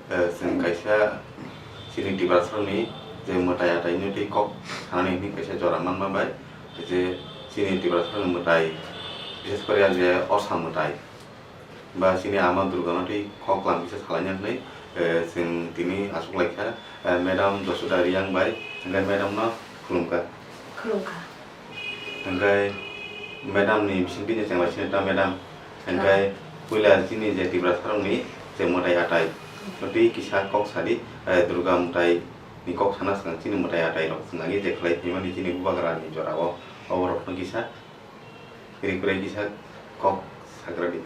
जों खायसेया सिनि टिबारसरनि जे मोदाय आदायनि दै कक थानानै खायसे जरा मानबाय जे सिनि टिबारसरनि मोदाय बिसेस करे जे असा मोदाय बा सिनि आमा दुर्गानो दै कक लाम बिसेस खालायनानै जों दिनै आसुगलायखा मेडाम जसुदा रियांबाय ओंखाय मेडामनो खुलुमखा ओंखाय मेडामनि बिसिनि जेंलासिनो दा मेडाम ओंखाय पयला दिनै जे टिबारसरनि जे मोदाय आदाय दै किसा कक सारि दुर्गा मोदाय ni kok sana sang sini mutai ada ilo sengaja je kelai ni mana sini buka kerani jora awal orang kisah kira-kira kisah kok sagradi.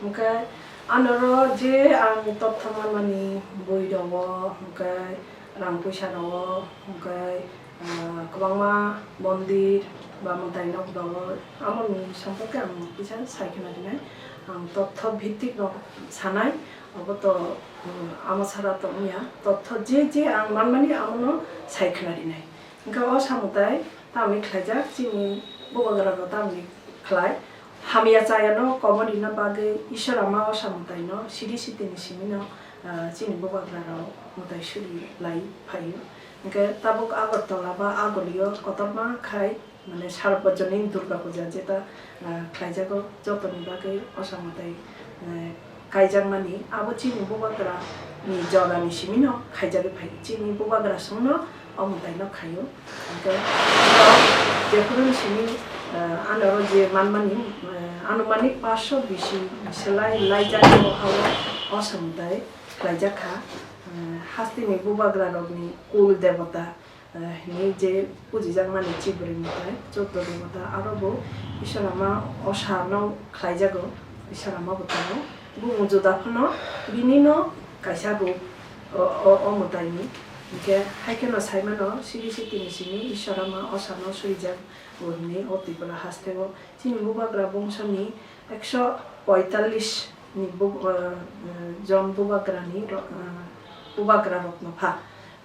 Mungkin anoro je ang top teman mani boy dawo mungkin rampu dawo mungkin kebangma mondir ba mutai nok dawo amon sampai ke am kisah saya kena dina ang top ভিত্তিক sanai apa to ama sara to ya totho je ang manmani amono saikhnari nai engka o samutai tami khlaja chini bobagara no tami khlai hamia chayano komoni na bage ishara ma o samutai no siri sitini simino chini bobagara ro mutai shuri lai phayo engka tabuk agartala ba agolio kotama khai মানে সার্বজনীন দুর্গা পূজা যেটা খাইজাগো যতনি বাগে অসামতাই খাইজাগমানি আবো চিনি বুবাগ্রা নি জগানি Cimino খাইজাগে phi চিনি বুবাগ্রা সমনো অমতাইনো খাইও ওকে যেকুন সিমি আনারো যে মানমানি আনুমানিক 520 সেলাই লাইজাগো হাও অসামতাই খাইজাখা হাস্তিনি বুবাগ্রা রগনি কুল দেবতা ni je puji jangmani chibri mutai chotto mata arobo isharama osano khlaijago isharama botano bu mujoda phano binino kaisa bu o mutaini ke haikeno saimano siri sitini sini isharama osano suijak bonni otibra hastego chini bubagra bongshani 145 ni jon bubagrani bubagra rotno pha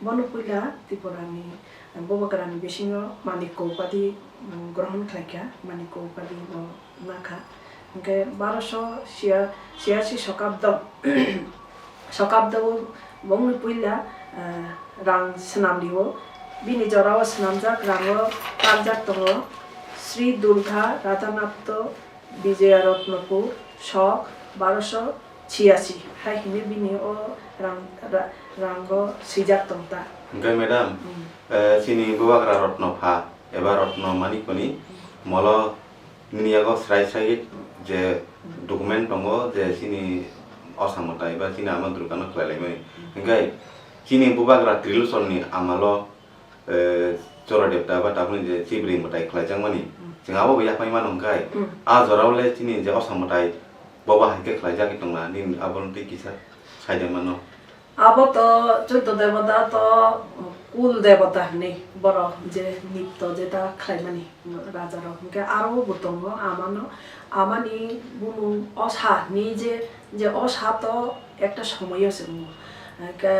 বনপুইলা ত্রিপুরানি ববগ্রানি বেশিং মানিক উপাধি গ্রহণ খাইকা মানিক উপাধি নাখা ওকে 1286 শতাব্দ বনপুইলা রাং স্নামলিও বিনি জরাও স্নামজাক রাঙ কালজাক দङ শ্রী দুর্গা রাধানাথ বিজয়ারত্নপুর শক 1286 hai hini bini o ranggo sijak tongta. Oke madam, sini bubagra rotno pha eba rotno manikoni molo niniago srai je dokumen tongo je sini osamotai ba sini ama durgano khlaimai. Engkai sini bubagra trilusonni amalo chora depta ba tapni je chibri motai khlaijangmani. Jingabo ya paiman engkai a jorawle sini je osamotai Bawa haike khlaijak itongna nin abon ti kisa saide mano abo to chuddo devata to kul devata ni boro je nipto jeta khlaimani raja ro ke aro butongo amano amani bunu osha ni je osha to একটা সময় আছে কে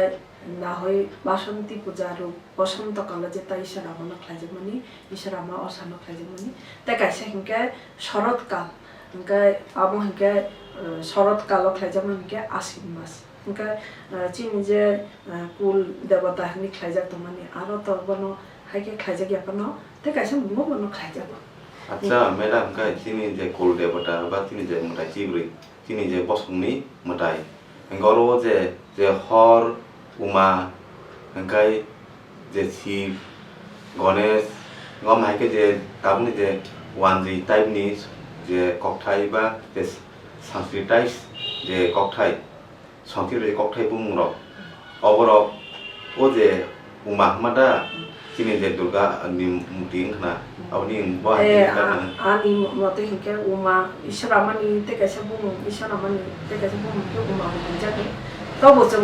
না হয় বাসন্তী পূজা আর বসন্তকালে যেটা ঈশ্বর আমনো খাইজমানি ঈশ্বর আমা অসানো খাইজমানি তাই কাইছে হিংকে শরৎকাল Engkai abo engkai শরৎকাল খাইজাম engkai Ashwin mass engkai chini je kul devata ni khaijak tomani aro to bono haike khaijak yapano te kaisa mo bono khaijak acha madam kai chini je kul devata ba chini je mutai chibri chini je bosungni mutai engoro je hor uma engkai je shiv ganesh ngom haike je tabni je wanji type ni je kokthai ba je sanskritais je kokthai sanskrit je kokthai bungrok oboro o je uma mada chini je durga ni muting na awni ba ani mote hinke uma isharamani te kaisa bung isharamani te kaisa bung ke uma jage to bojo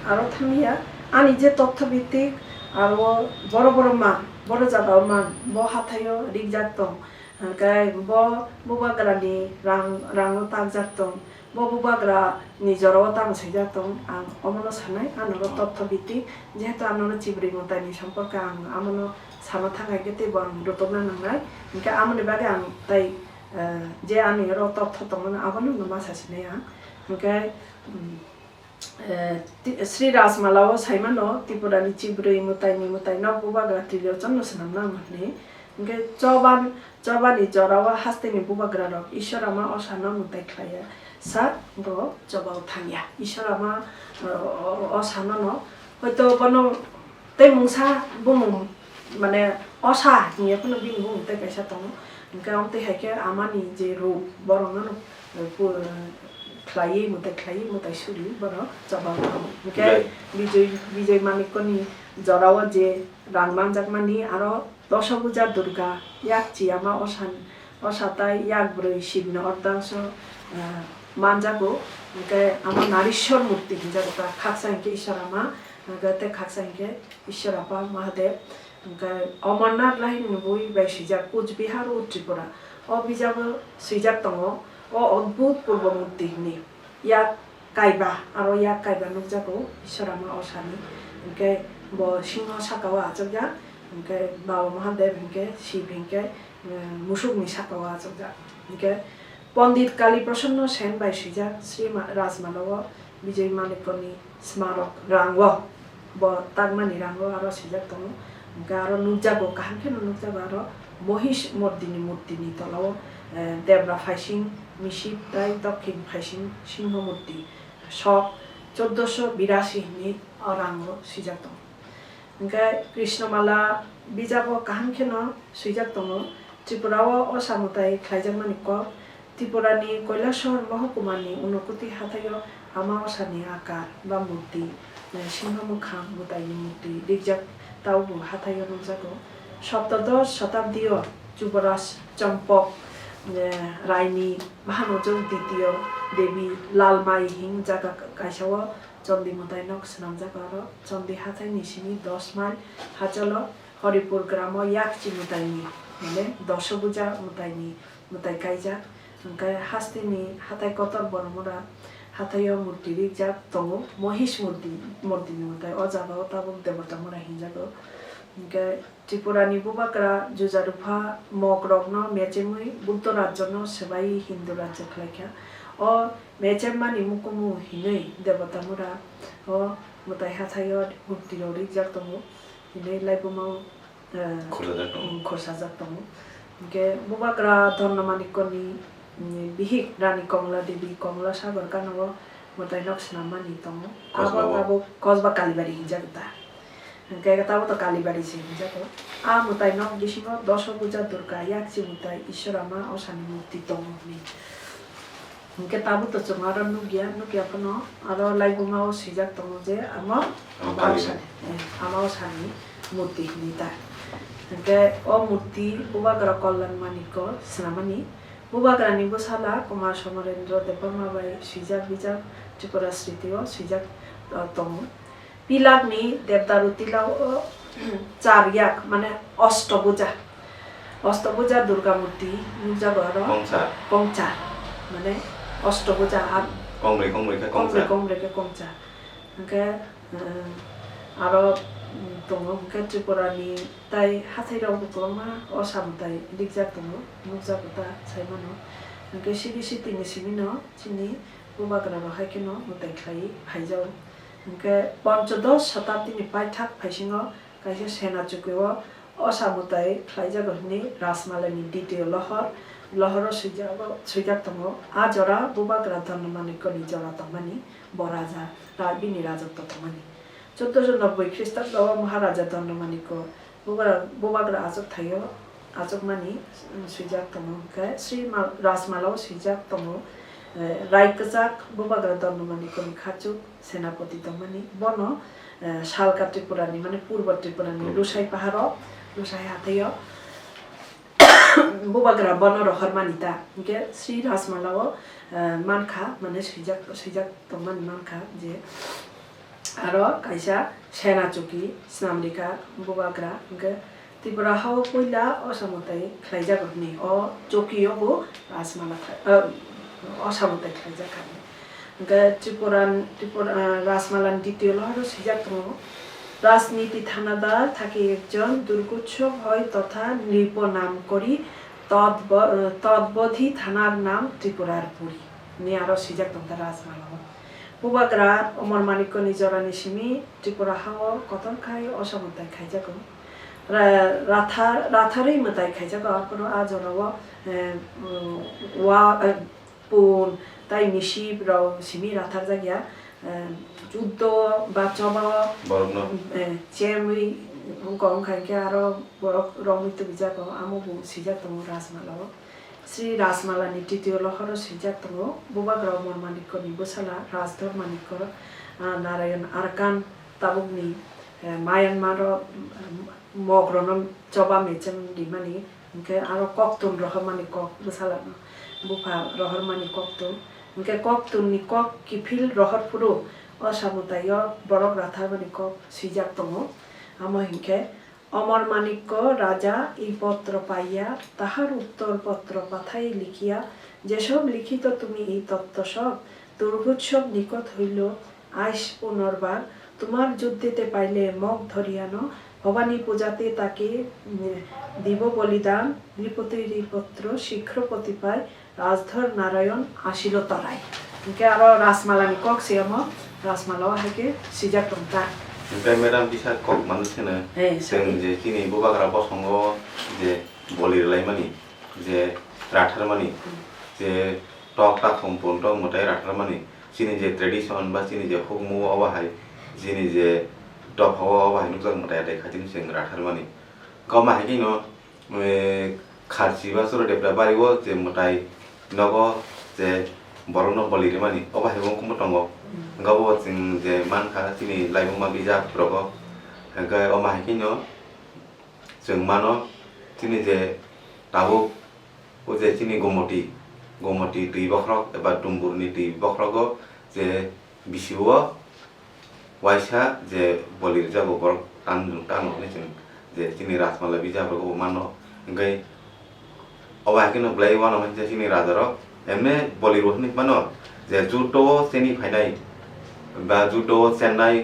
aro thamiya ani je totthyo bhitik aro boro ma boro jaga ma bo hathayo rigjak tong Kai bo bubagra ni rang tangjak tong bo bubagra ni joro tang saijak tong ang omono sanai anoro totthyo bhitik jehetu anoro chibri motai ni সম্পর্কে ang amono sama thangai gete bang rotona nangai engka amoni bage ang tai je ani ro totthyo tong abono nama sasine ang engka Sri Rasmalao Saimano, Tipurani Chibri Mutai no Bubagra Tilio Chanusam Namani, Jobani Jorawa Hastini Bubagrado, Ishorama Osana Muteklaya, Sat Go, Jobal Tanya, Ishorama Osanano, Hoto Bono Temusa Bumum, Mane Osa, Niapano being boom, take a shatono, and count the Heke Amani Jeru, Borono. Klai mutai suri boro jabal okay bijay manikoni jorawa je rangman jakmani aro doshapuja durga yak chiama osatai yak broi shibna ordangsho manjago okay ama narishwar murti jagata khaksanke ishorama gate khaksanke ishorapa mahadev okay amarnath lahin boi bai sijak Kuchbihar o Tripura obijabo sijak tongo o অদ্ভুত পূর্বমূর্তি নি ইয়াক কাইবা আরো ইয়াক কাইবা নুকজাকো ঈশ্বরামা অসানি ইনকে ব সিংহ সাকাওয়া আচকজা ইনকে বাবা মহাদেব ইনকে শিব ইনকে মুসুকনি সাকাওয়া আচকজা ইনকে পণ্ডিত কালী প্রসন্ন Sen by সিজা শ্রী রাজমালব বিজয় মালিকনি স্মারক রাঙ্গ ব তাগমানি রাঙ্গ আরো সিজা তং ইনকে আরো নুকজাকো কাহানকে নুকজাকো আরো মহিষ মর্দিনী তলাও দেবরা ফাইসিং মিশি তাই দক্ষিণ ফাইসিং সিংহমূর্তি শক 1482 নি অরাঙ্গ সিজাত ওমফাय কৃষ্ণমালা বিজাব কাহানখেন সিজাত ত্রিপুরাও অসামতাই খাইজামানি ক ত্রিপুরানি কৈলাসহর মহকুমানি উনকুতি হাথায় আমা অসানি আকার বা মূর্তি সিংহমুখা মুতাইনি মূর্তি দিগজাক তাওবু হাথায় নুজাগো সপ্তদশ শতাব্দীয় যুবরাজ চম্পক রাইনি ভানুজং দ্বিতীয় দেবী লালমাই হিং জাগা কাইসাও চন্দি মুতাই নক স্নাম জাগার চন্দি হাথাই নিশিনি 10 মাইল হাচল হরিপুর গ্রাম ইয়াকচি মুতাইনি মানে দশভুজা মুতাই কাইজা ওমফাय হাস্তিনি হাথাই কতর বরমরা হাথাইও মূর্তি রিজাক তং মহিষ মূর্তি মুতাই অজাগাও তাবুক দেবতা মুরা হিংজাগো ত্রিপুরানি বুবাকরা জুজারুফা মকরগ্ন মেচেমুই বুদ্ধ রাজ্য সেবাই হিন্দু রাজ্য খাইখা ও মেচেমানি মুকুমু হিনৈ দেবতামুরা ও মুতাই হাথাইও মূর্তি রিজাক তং হিনৈ লাইবুমাও খরসাজাক তং বুবাকরা ধন্যমানিকনি বিহিক রানী কমলা দেবী কমলা সাগর কানব মুতাই নকসনামানি তং আবো কসবা কালীবাড়ি হিংজাগতা Kaya tahu to Kalibari sih, jadi mutai nok di sini Doshapuja Durga yak si mutai Ishwarama osani murti tongo ni. Mungkin tahu to cuma nugia peno, ada lagi mau sijak tongo je ama osani murti ni ta. Kaya murti bubagra kollan maniko senamani bubagra ni busala Kumar Somarendra Debama bai sijak bijak Tripura Sritio sijak tongo. পিলাগনি দেবদারু তিলাও চারিয়াক মানে অষ্টভুজা দুর্গা মূর্তি নুজাগর কংচা মানে অষ্টভুজা আর কংরে কংচা ওকে আর দङ ওকে ত্রিপুরানি তাই হাথাইরাও গোমা অসামতাই দিগজাক দङ নুজাগতা সাইমানো ওকে সিনি Cimino চিনি বুবাগ্রা হাইকেনো মুতাই খাই হাইজাও ওকে পঞ্চদশ শতাব্দীনি পাইথাক ফাইসিংও কাইসে সেনা চুকিও অসামতাই খাইজাগনি রাসমালানি দ্বিতীয় লহর সুইজাক দङ আজরা বুবাগ্রা ধন্যমানিকনি জরা তমানি বরাজা রাবিনি রাজত্ব তমানি 1490 খ্রিস্টাব্দ মহারাজা ধন্যমানিক বুবাগ্রা আজক থাইও আজক মানি সুইজাক দङ শ্রী রাসমালাও সুইজাক দङ রাইকজাক বুবাগ্রা ধন্যমানিকনি খাচুক সেনাপতি তমানি বন শালকা ত্রিপুরানি মানে পূর্ব ত্রিপুরানি লুসাই পাহাড় লুসাই হাতেও বুবাগ্রা বন রহর মানিতা ওকে শ্রী রাসমালাও মানখা মানে সুইজাক তমানি মানখা যে আরো কাইসা সেনা চুকি স্নামরিকা বুবাগ্রা ওকে ত্রিপুরা হাও কইলা অসামতাই খাইজাগনি ও চকিও রাসমালা অসামতাই খাইজাখানি ওকে ত্রিপুরা রাসমালান দ্বিতীয় লহর সুইজাক দङ রাজনীতি থানাদার থাকি একজন দুর্গোৎসব হয় তথা নৃপ নাম করি তদ্বধি থানার নাম ত্রিপুরার পুরী নি আরো সুইজাক দङ রাজমালা বুবাগ্রা অমর মানিক্য নিজরানি সিমি ত্রিপুরা হাও কতন খাই অসমতাই খাইজাগো রাথারই মতাই খাইজাগো আপনো আজরাও ওয়া পুন তাই মিশিব রাও সিমি রাথার জায়গা যুদ্ধ বা চবা চেমি গম খাইকে আরো রমিত বিজাগো আমো সিজাগ দङ রাজমালাও শ্রী রাজমালানি তৃতীয় লহর সিজাগ দङ বুবাগ্রা অমর মানিক্যনি বসালা রাজধর মানিক্য নারায়ণ আরকান তাবুকনি মায়ানমার মগ্রনম চবা মেচেম ডিমানি ओमके आरो कक्तुन रहमानि कक बसाला बुफा रहरमानि कक्तुन ओमके कक्तुननि कक किफिल रहरपुरु असामुताय बरक राथामानि कक सिजाक दङ आमो हिंके अमर मानिक्य राजा এই পত্র পাইয়া তাহার উত্তর পত্র পাঠাই লিখিয়া যেসব লিখিত তুমি এই তত্ত্ব সব দুর্গোৎসব নিকট হইল আইস পুনর্বার তোমার যুদ্ধেতে পাইলে মগ ধরিয়ানো ভবানী পূজাতে তাকে দিব বলিদান নৃপতির পত্র শীঘ্র প্রতিপায় রাজধর নারায়ণ আসিল তরাই ওকে আরো রাসমালানি কক সিয়াম রাসমালাও হাকে সিজাক টংতা ओमफ्राय मेडाम बिसा कक मानुसेनो जों जे दिनै बुबाग्रा बसंग जे बलिरलायमानि जे राथारमानि जे टक टा कम्पन टक मथाय राथारमानि जोंनि जे ट्रेडिसन बा जोंनि जे हुगमु अबाहाय जोंनि जे टप हावा अबाहाय नुजाक मथाय देखादिन जों राथारमानि गावमा हायकिनो खारसि बा सुरदेबरा बारिगो जे मथाय नगो जे बरनो बलिरमानि अबाहाय बंकुम दंगो गावो जों जे मानखा दिनै लाइमोमा बिजाबफोरावबो ओमफ्राय अमाहायखिनो जों मानो दिनै जे दाबो जे दिनै गमति दै बख्रक एबा दुम्बुरनि दै बख्रकआव जे बिसिबो वाइसा जे बलिर जाबो बर टाननानै जों जे दिनै राजमाला बिजाबफोरखौ मानो ओमफ्राय अमाहायखिनो ब्लाय वान मोनसे दिनै राजाराव एमने बलिर होनै मानो जे जुट' सेनि फायनाय बा जुट' चेन्नाइ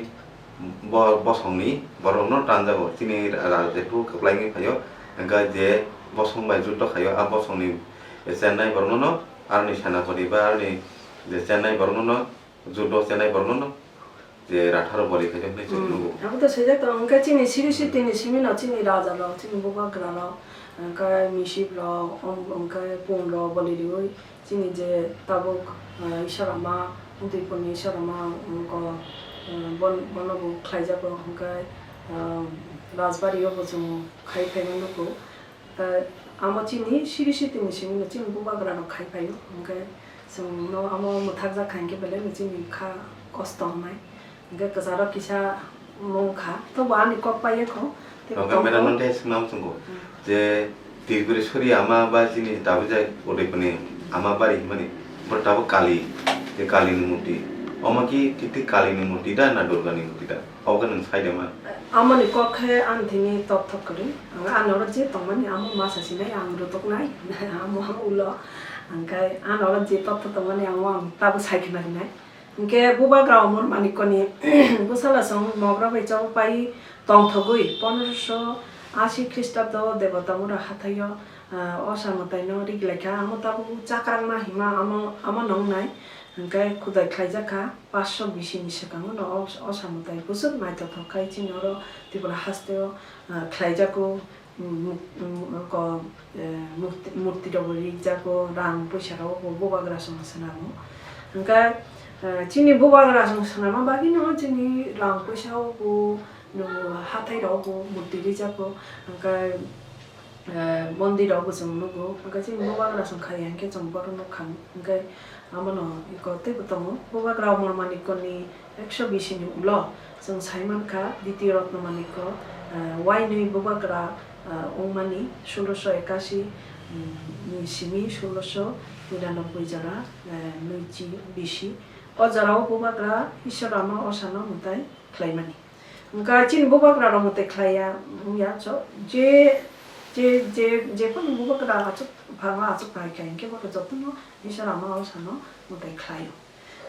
बसंनि बरनो टानजागो दिनै राजेखौ खोख्लायनो फायो ओमफ्राय जे बसंबाय जुट' खायो आ बसंनि चेन्नाइ बरनो आरनि सेनापति बा आरनि जे चेन्नाइ बरनो जुट' चेन्नाइ बरनो जे राथार बलि खायो नै जों नुगो आबो सेजाक त अंका चिनि सिरिसि तिनि सिमिना चिनि राजा ल चिनि बुबाग्रा ल अंका मिसिब ल अंका पुं ल बलिरियो चिनि जे ताबुक इशारामा उदयपुरनि इशारामा उनको बनबो खाइजाबो ओमफ्राय राजबारियावबो जों खाइफायनांगौ दा आमो चिनि सिरिसि तिनि सिमिना चिनि बुबाग्रा न खाइफायो ओमफ्राय जों न आमो मुथाक जाखांके बेले चिनि खा कष्ट हमाय ओमफ्राय गजारा किसा मंखा तो बानि कप पायखौ ओमफ्राय मेडाम नन्थे सुनाम संगो जे तिरगुरेश्वरी आमा बा चिनि दाबो जाय उदयपुरनि आमा बारि माने बरताबो काली जे कालीनि मूर्ति अमाकी तिति कालीनि मूर्ति दा ना दुर्गानि मूर्ति दा अवगन साइदमा आमनि कखे आन्थिनि तत्थकरि आनर जे तमनि आम मासासिनाय आं रुतकनाय आम उल अंकाय आनर जे तत्थ तमनि आम ताबो साइखनाय ओमके बुबाग्रा अमर मानिकनि बुसालासं मग्रा बैचाव पाइ तंथगुइ 1580 ख्रीष्टाब्द देवता मुरा हाथाय असामतायनो रिगलेखा आम ताबो चाक्रांना हिमा आम नंनाय ओमफ्राय खुदाय खाइजाखा 520 नि सिगां न असामताय बुसुक माइथ थखाय चिनर त्रिपुरा हास्तेव खाइजाको मूर्ति दबरि जाको रां पैसाराव बुबाग्रा संसनामो ओमफ्राय चिनि बुबाग्रा संसनामा बागि न चिनि रां पैसाव हाथायराव मूर्ति रिजाको ओमफ्राय मन्दिरावबो जों नुगौ ओमफ्राय जों बुबाग्रा संखायानके जों बरनो खां ओमफ्राय आमनो इकतेबो दङ बुबाग्रा अमर मानिकनि 120 नि उल जों साइमानखा द्वितीय रत्न मानिक वाइनै बुबाग्रा अंमानि 1681 नि सिमि 1699 जरा नैजि बिसि अजाराव बुबाग्रा ईश्वरामा असानो मुताय ख्लाइमानि ओमफ्राय चिन बुबाग्रा रमते ख्लाया या जे पनि बुबाग्रा आचुक भागा आचुक पाइखाय के बक जतनो ईश्वरामा असानो मुताय ख्लायो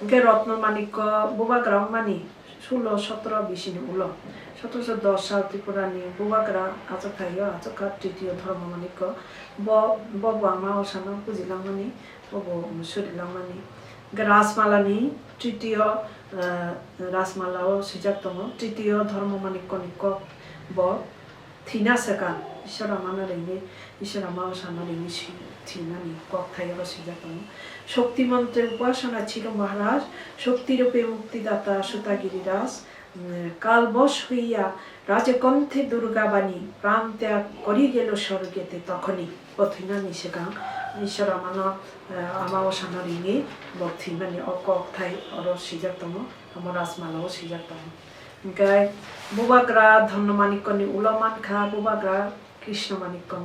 ओमफ्राय रत्न मानिक बुबाग्रा मानि 16-17-20 नि उल 1710 साल त्रिपुरानि बुबाग्रा आचुकायो आचुका तृतीय धर्म मानिक बबुआमा असानो पुजिलांमानि बबु सुरिलांमानि राजमालानि तृतीय राजमालाव सिजाक दङ तृतीय धर्ममानिकनि कक ब थिना सेकान इसोरा मानारैनि इसोरा मावसानारैनि थिनानि कक थायो सिजाक दङ शक्तिमंत्र उपासना ছিল মহারাজ শক্তিরূপে মুক্তিদাতা সুতাগিরিরাজ কালবশ হইয়া রাজকণ্ঠে দুর্গাবাণী প্রাণ ত্যাগ করি গেল স্বর্গেতে তখনই পথিনা নিশেগাং ঈশ্বর আমাও সানারিনি বক্তি মানে অকক থাই অর সিজাক দङ আমার রাজমালাও সিজাক দङ ओमफ्राय बुबाग्रा धन्यमानिकनि उलमान खा बुबाग्रा कृष्णमानिकन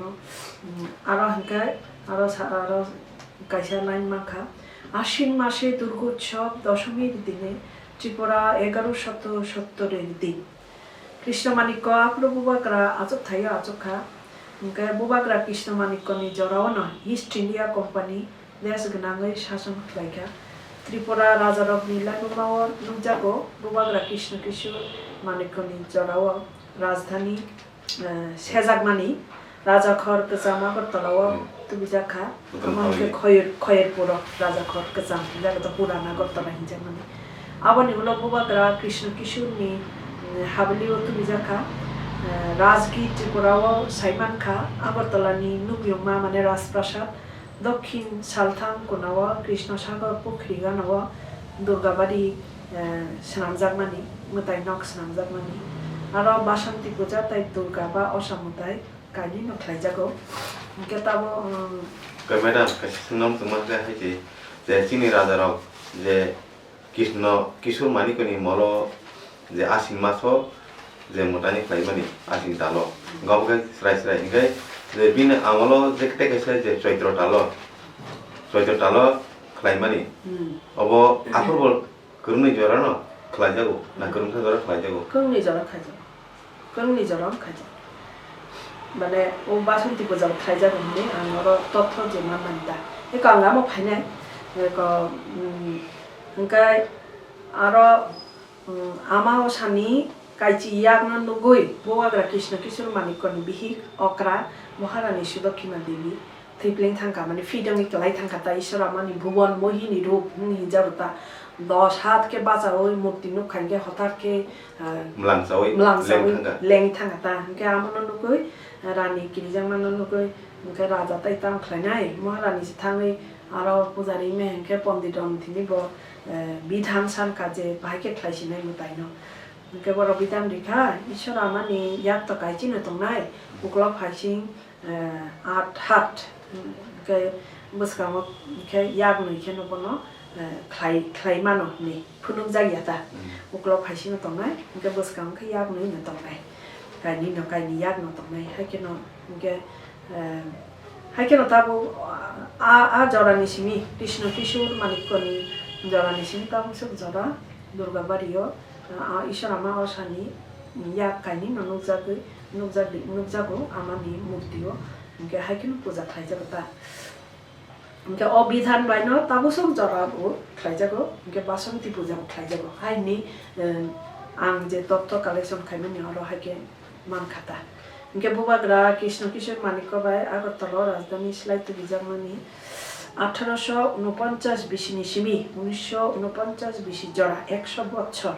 आरो ओमफ्राय आरो কাইসা লাইন মাখা আশ্বিন মাসে দুর্গোৎসব দশমীর দিনে ত্রিপুরা 1170 দিন কৃষ্ণমাণিক্য আপ্রবুবাগ্রা আজব থাইয়া আজবখা বুবাগ্রা কৃষ্ণমাণিক্যনি জরাওন ইস্ট ইন্ডিয়া কোম্পানি দেশ গোনাङै শাসন खालायग्रा ত্রিপুরা রাজারবনি লাইমাव नुजागौ बुबाग्रा कृष्ण किशोर माणिक्यनि जराव राजधानी सेजागमानि राजाखर गोजाम आगरतलाव तुबिजाखा आमांके खयरपुर राजाखर गोजाम जागत पुरान आगरतला हिंजामानि आबनि उनाव बुबाग्रा कृष्ण किशोरनि हाबलियाव तुबिजाखा राजगीर त्रिपुराव साइमानखा आगरतलानि नुबियमा माने राजप्रासाद दक्षिण सालथां कोनाव कृष्णसागर पुख्रि गानाव दुर्गाबारि स्नामजागमानि मोताइनक स्नामजागमानि आरो बासन्ति पूजा ताइ दुर्गा बा असामुताइ काइनि नख्लायजागौ केताबो मैडम कैसे नाम तुम्हारे है जे चीनी राजा राव जे कृष्ण किशोर मानिकनि मलो जे आसिन मासो जे मोटानि खाइमानि आसिन तालो गावगा स्राय स्राय इंगाय जे बिन आमलो जे कैसे जे चैत्र तालो खाइमानि अब आफोर गरुनि जरा न खाइजागौ ना गरुनि जरा खाइजागौ गरुनि जरा खाइजागौ गरुनि जरा खाइजागौ माने ओ बासन्ति पूजा खाइजागौ नि आंरो तथ्य जे मानदा ए कांगा म फाइने क ओंखाय आरो आमाव सानि काइची यागन नुगुइ बुबाग्रा कृष्ण किशोर माणिक्यनि बिहि अक्रा महारानी सुदक्षिणा देवी थैप्लें थांका माने फिदंनि क्लाइ थांका ता ईश्वरा मानि भुवन मोहिनी रूप हिजाबता 10 हाथ के बाजा ओइ मूर्ति नु खाइगे हठात के मलांसावै लें थांका ता के आमन नुगुइ रानी किरिजांमान नुगुइ के राजा ताइ ताम खलायनाय महारानी थाङै आरो पुजारी मेहंके पण्डित अन्थिनि ब बिधान सानका जे बाहायके खलायसिनाय मुताइनो के बर बिधान रिखा ईश्वरा मानि याक त काइचिन तंनाय उग्ल फाइसिं 8 हाथ के बसकाम के याक नइखे नबनो खाइ मानो नि फुनुक जागियाता उग्ल फाइसिं तंनाय के बसकाम के याक नइ न तंनाय काइनि याक न तंनाय हाइके न ताबो आ जरानि सिमी कृष्ण किशोर माणिक्यनि जरानि सिमी ताबो सब जरा दुर्गाबारियो ईश्वर आमा असानि याक काइनि नुजागौ आमानि मूर्तियो के हाइकिन पूजा खाइजागता के अविधान बाइन ताबो सब जराबो खाइजागौ के बासन्ति पूजा खाइजागौ हाइनि आं जे तत्व कालेक्शन खाइमानि आरो हाइके मान खाता के बुबाग्रा कृष्ण किशोर माणिक्य बाय आगरतला राजधानी स्लाइतु बिजामानि 1849 बिसिनि सिमी 1949 बिसि जरा 100 बछर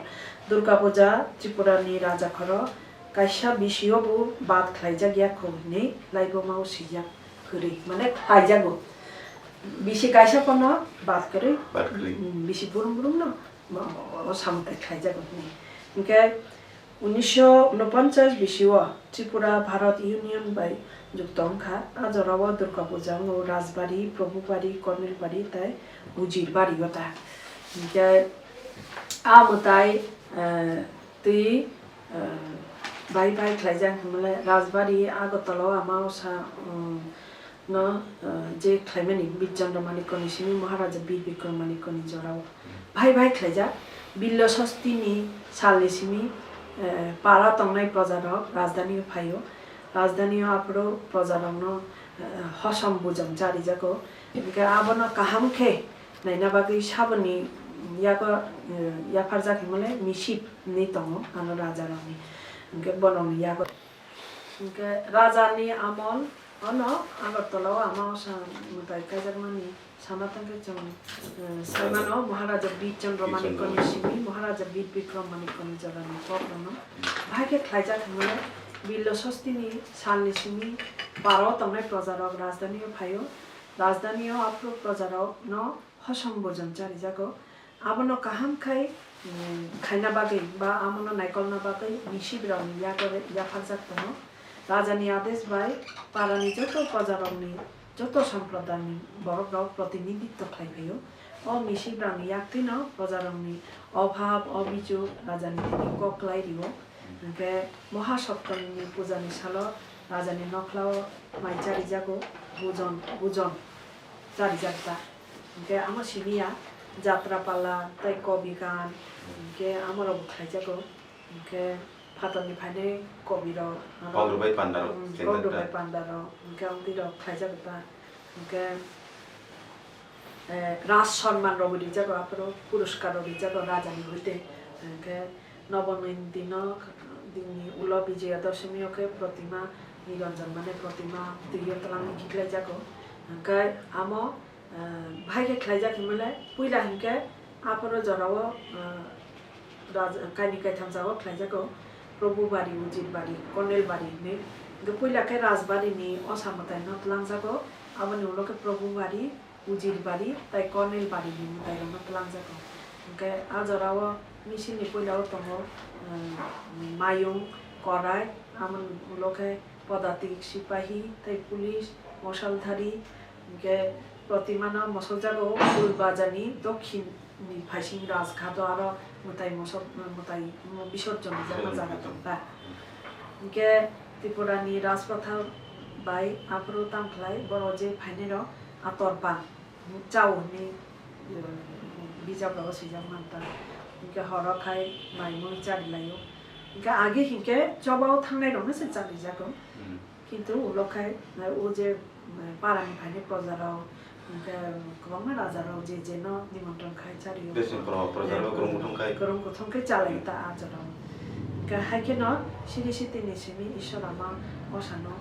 दुर्गा पूजा त्रिपुरानि राजाखर काइसा बिसियोबो बात खाइजा गियाखौ नि लाइबमाव सिजा खरि माने खाइजागौ बिसि काइसा पन बात करै बिसि बुरुम न सामते खाइजागौ नि इनके 1949 बिसिव त्रिपुरा भारत यूनियन बाय जुक्तंखा आजराव दुर्गा पूजा राजबाड़ी प्रभुबाड़ी कर्नेलबाड़ी ताई उजिरबाड़ी गता इनके आमताई ती बाई खाइजां हमले राजबाड़ी आगरतला आमावसा न जे खाइमानि बिरचन्द्र माणिक्यनि सिमी महाराजा वीर विक्रम माणिक्यनि जराव भाई खाइजा बिल्ल षष्ठीनि सालनि सिमी पारा तंनाय प्रजारक राजधानी फायो राजधानी आपरो प्रजारक हसम बुजम जारी जागो इनके आबन काहामखे नाइना बागै साबनि याफार जाखै मले मिसिप नि तंगो आनो राजारनि इनके बनम यागो इनके राजानि आमल Ono Agartala ama mutai kajarmani sanatangke jong saimano Maharaja Bid Chandra Manikon simi Maharaja Bid Bikram Manikon jarani toplano bhaike khlaija thmule billo sostini salni simi baro tamne prajarok rajdhani phayo rajdhani apro prajarok no hosambojam chari jago abono kaham khai khaina bagai ba amono naikolna bagai nishibrani ya phaljak tono রাজানি আদেশ by পারানি যত প্রজারংনি যত সম্প্রদায়নি বড়রাও প্রতিনিধিত্ব খাইফাইও ও মিশিব্রানি ইয়াক্তিন প্রজারংনি অভাব অভিযোগ রাজানি তিনি ককলাই দিব কে মহাসপ্তমী পূজানি সাল রাজানি নখলাও মাই চারি জাগো বুজন বুজন চারি জাগতা কে আমার সিমিয়া যাত্রা পালা তাই কবি গান কে আমারও খাই জাগো কে Fatonniफ्रायनो कबिराव Kongrubai Pandaro Kongrubai Pandaro ओमफ्राय उन्दैराव खायजागोबा ओमफ्राय राज सम्मान रबि जागो आपरो पुरस्कार रबि जागो राजानि होते ओमफ्राय नवमी दिन दिननि उल विजया दशमी के प्रतिमा निरंजन माने प्रतिमा दियतलांनि खिखलाय जागो ओमफ्राय आमो भाइके खायजाखि मले पुइला हिंके आपरो जराव राज कानिकाय थामजागो खायजागो प्रभु बारी उजिर बारी कर्नेल बारी ने पहिला के राजबारी नि असामताय नतलां जागो आबनि उलोके प्रभु बारी उजिर बारी ताई कर्नेल बारी नि मुताय नतलां जागो ओमके आजराव मिसिनि पहिलाव तंग मायुं कराय आमन उलोके पदातिक सिपाही ताई पुलिस मशालधारी ओमके प्रतिमान मसल जागो फुलबाजानि दक्षिण नि फाइसिं राजघाट आरो मुताय विसर्जन जागा इनके त्रिपुरानि राजप्रथा बाय आफरो तामफ्लाय बरजे फाइनेर आतरपा चाउनि बिजाबराव सिजाब मानता इनके हरखाय माइमुं चारिलायो इनके आगे हिंके जबाव थांनाय दंनो से चारि जागो किन्तु उलखाय ओ जे पारानि फाइने प्रजाराव गोबां राजाराव जे जेन निमन्त्रण खाय चारियो गरम गथंखाय चालायता आजराव हायके न सिरि सितिनि सिमि ईश्वरामा असानो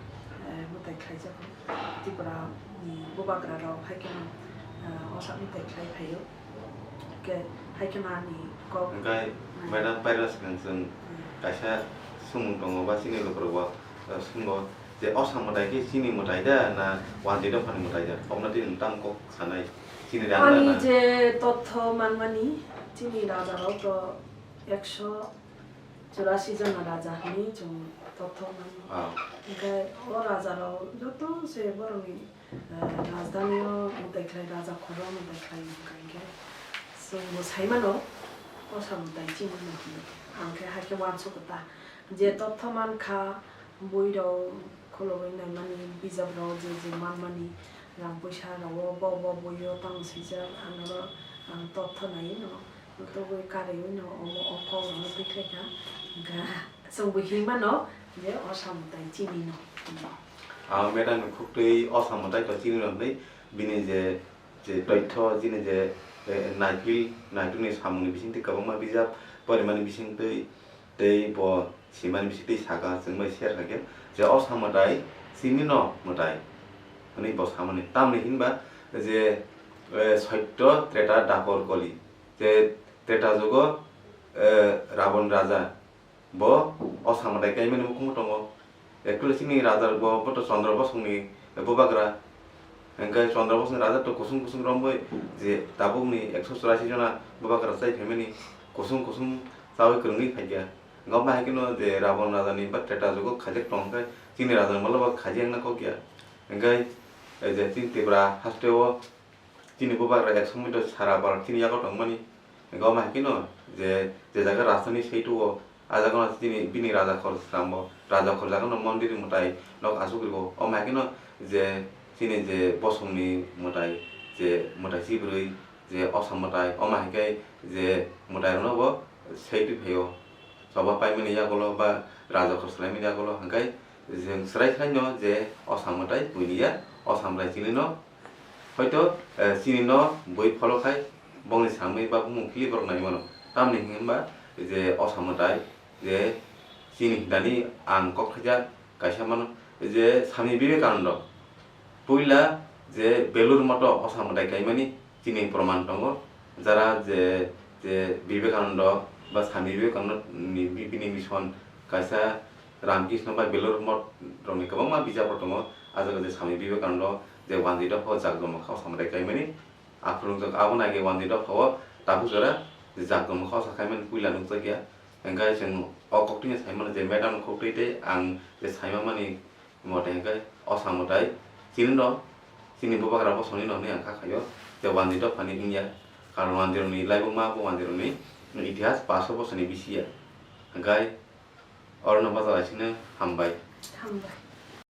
मुताय खायजागो त्रिपुरा बुबाग्राराव हायके न असा मुताय खायफायो के हायके नानि क ओमफ्राय मैदान पाइरासजों जों गायसा सुमुं दङ बा सिनि लोगोफोरबो सुंग जे असामतायके सिनि मुतायदा ना वानजे दफानि मुतायदा हमनादि नोंथां कक सानाय सिनि दाना आंनि जे तथ्य मानमानि सिनि राजाराव तो 184 जन राजानि जों तथ्य मान ओमफ्राय अ राजाराव जत से बरनि राजधानियाव मुतायख्लाय राजा खर मुतायख्लाय ओमफ्राय जों मोसायमानो असामताय सिनि ओमफ्राय हायके वानसुगता जे तथ्य मानखा बयराव खलबैनाय मानि बिजाबराव जे मानमानि रां पैसा राव बब बयो तांसैजा आंनो तथ्य नायो न तो बै कारेयो न अख न बिख्लायका गा जों बिहिमानो जे असामताय चिनि न मेदान खुक्तै असामताय त चिनि नै बिनि जे तथ्य जिनि जे नायटुनि सामुनि बिसिंथि गोबां बिजाब परिमानि बिसिंथै दै ब सिमानि बिसिंथै सागा जों मै शेयार खागे जे असामताय सिनि न मुताय नै ब सामनि तामनि हिनबा जे सत्य त्रेता दापर कलि जे त्रेता जुग रावण राजा ब असामताय कायमानि मुखुम दङ एक्चुअली सिनि राजा ब पट चन्द्र बसंनि बुबाग्रा ओंखाय चन्द्र बसंनि राजा तो कुसुम कुसुम रंबै जे दाबुनि 184 जना बुबाग्रा जाय फेमिनि कुसुम कुसुम जावै क्रंनि फायगा गमा हायकिनो जे रावण राजानि बा त्रेता जुग खाजेक दंखाय सिनि राजा मलबा खाजेंना कगिया ओंखाय जे तिनतिब्रा हास्टेव तिनि बुबाग्रा 100 मिटर सारा बार तिनि याग दंमानि गमा हायकिनो जे जागा राजधानी सैतो आजागना तिनि बिनि राजा खरस्रामबो राजा खरजागनो मन्दिर मुताय नक आसुग्रिबो अमा हायकिनो जे तिनि जे बसंनि मुताय जे मुताय सिब्रै जे असम मुताय अमा हायकै जे मुताय रनबो सैति भयो सबा पाइमिनि यागलो बा राजा खरस्लायमिनि यागलो हांखाय जों स्रायखायनो जे असम मुताय बुइनिया असम रायजिनि न हयतो सिनि न बय फलखाय बंनि सामै बा मुखिलि बरनाय मन तामनि हिंबा जे असम मुताय जे सिनि दानि आं कखजा गायसा मान जे Swami Vivekananda puila je belur moto osamudai kaimani chini proman tongo jara je Vivekananda ba Swami Vivekananda ni bini mission kaisa Ramkrishna ba belur mot roni kabangma bijapor tongo ajaga je Swami Vivekananda je wandida pho jagdom kha osamudai kaimani aprung jok abona ge wandida pho tabu jara je jagdom kha sakaiman puila nukjagia engkai जों अकक्टिनि Simon जे madam खौटेते आं जे साइमामानि मते engkai osamutai chinindo chini bobagra bosoni no ni angka khayo je wandida phani ingya karon wandironi laibuma bo wandironi इतिहास 500 বছরनि बिसिया engkai orno bazar asine hambai